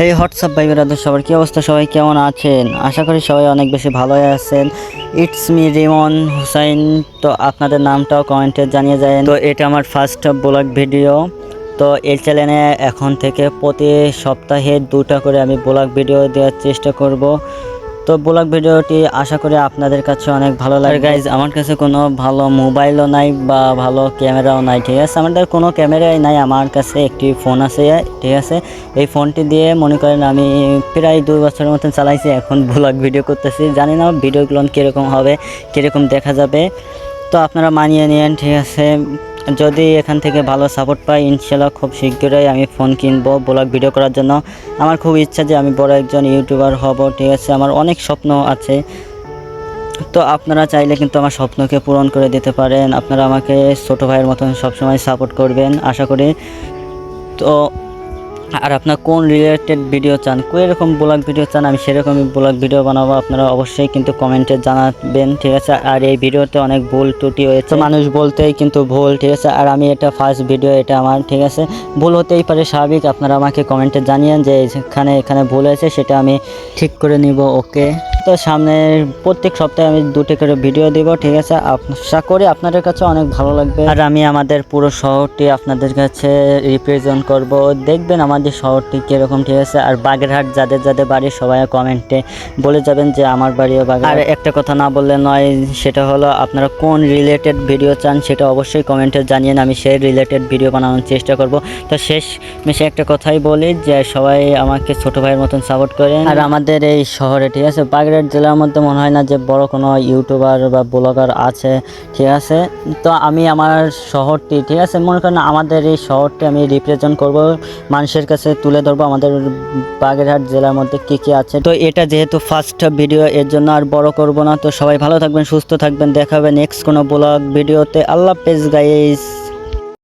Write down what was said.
হেই WhatsApp ভাই brother, সবার কী অবস্থা? সবাই কেমন আছেন? আশা করি সবাই অনেক বেশি ভালোই আছেন। It's me Rimon Hussain. তো আপনাদের নামটাও কমেন্টে জানিয়ে যায়। তো এটা আমার ফার্স্ট ব্লগ ভিডিও। তো এই চ্যানেলে এখন থেকে প্রতি সপ্তাহে 2টা করে আমি ব্লগ ভিডিও দেওয়ার চেষ্টা করব। তো ব্লগ ভিডিওটি আশা করি আপনাদের কাছে অনেক ভালো লাগে। গাইজ, আমার কাছে কোনো ভালো মোবাইলও নাই বা ভালো ক্যামেরাও নাই, ঠিক আছে? আমাদের কোনো ক্যামেরাই নাই, আমার কাছে একটি ফোন আছে, ঠিক আছে? এই ফোনটি দিয়ে মনে করেন আমি প্রায় 2 বছরের মতন চালাইছি, এখন ব্লগ ভিডিও করতেছি। জানি না ভিডিওগুলো কীরকম হবে, কীরকম দেখা যাবে। তো আপনারা মানিয়ে নিন, ঠিক আছে? যদি এখান থেকে ভালো সাপোর্ট পাই, ইনশাল্লাহ খুব শীঘ্রই আমি ফোন কিনবো ব্লগ ভিডিও করার জন্য। আমার খুব ইচ্ছা যে আমি বড় একজন ইউটিউবার হব, ঠিক আছে? আমার অনেক স্বপ্ন আছে। তো আপনারা চাইলে কিন্তু আমার স্বপ্নকে পূরণ করে দিতে পারেন। আপনারা আমাকে ছোটো ভাইয়ের মতন সবসময় সাপোর্ট করবেন আশা করি। তো আর আপনার কোন রিলেটেড ভিডিও চান, এরকম ব্লগ ভিডিও চান, আমি সেরকমই ব্লগ ভিডিও বানাবো। আপনারা অবশ্যই কিন্তু কমেন্টে জানাবেন, ঠিক আছে? আর এই ভিডিওতে অনেক ভুল ত্রুটি হয়েছে, মানুষ বলতেই কিন্তু ভুল, ঠিক আছে? আর আমি এটা ফার্স্ট ভিডিও, এটা আমার, ঠিক আছে? ভুল হতেই পারে, স্বাভাবিক। আপনারা আমাকে কমেন্টে জানিয়েন যে এখানে ভুল হয়েছে, সেটা আমি ঠিক করে নিব। ওকে, তো সামনের প্রত্যেক সপ্তাহে আমি 2টা করে ভিডিও দেব, ঠিক আছে? আশা করি আপনাদের কাছে অনেক ভালো লাগবে। আর আমি আমাদের পুরো শহরটি আপনাদের কাছে রিপ্রেজেন্ট করব। দেখবেন আমাদের শহরটি কীরকম, ঠিক আছে? আর বাগেরহাট যাদের যাদের বাড়ি, সবাই কমেন্টে বলে যাবেন যে আমার বাড়িও বাগেরহাট। আর একটা কথা না বললে নয়, সেটা হলো আপনারা কোন রিলেটেড ভিডিও চান সেটা অবশ্যই কমেন্টে জানিয়েন, আমি সেই রিলেটেড ভিডিও বানানোর চেষ্টা করব। তো শেষ মেশে একটা কথাই বলি যে সবাই আমাকে ছোটো ভাইয়ের মতন সাপোর্ট করেন। আর আমাদের এই শহরে, ঠিক আছে, বাগেরহাট জেলার মধ্যে মনে হয় না যে বড় কোনো ইউটিউবার বা ব্লগার আছে, ঠিক আছে? তো আমি আমার শহরটি, ঠিক আছে, মনে করেন আমাদের এই শহরটি আমি রিপ্রেজেন্ট করব, মানুষের কাছে তুলে ধরবো আমাদের বাগেরহাট জেলার মধ্যে কী কী আছে। তো এটা যেহেতু ফার্স্ট ভিডিও, এর জন্য আর বড় করব না। তো সবাই ভালো থাকবেন, সুস্থ থাকবেন, দেখা হবে নেক্সট কোনো ব্লগ ভিডিওতে। আল্লাহ হাফেজ গাইস।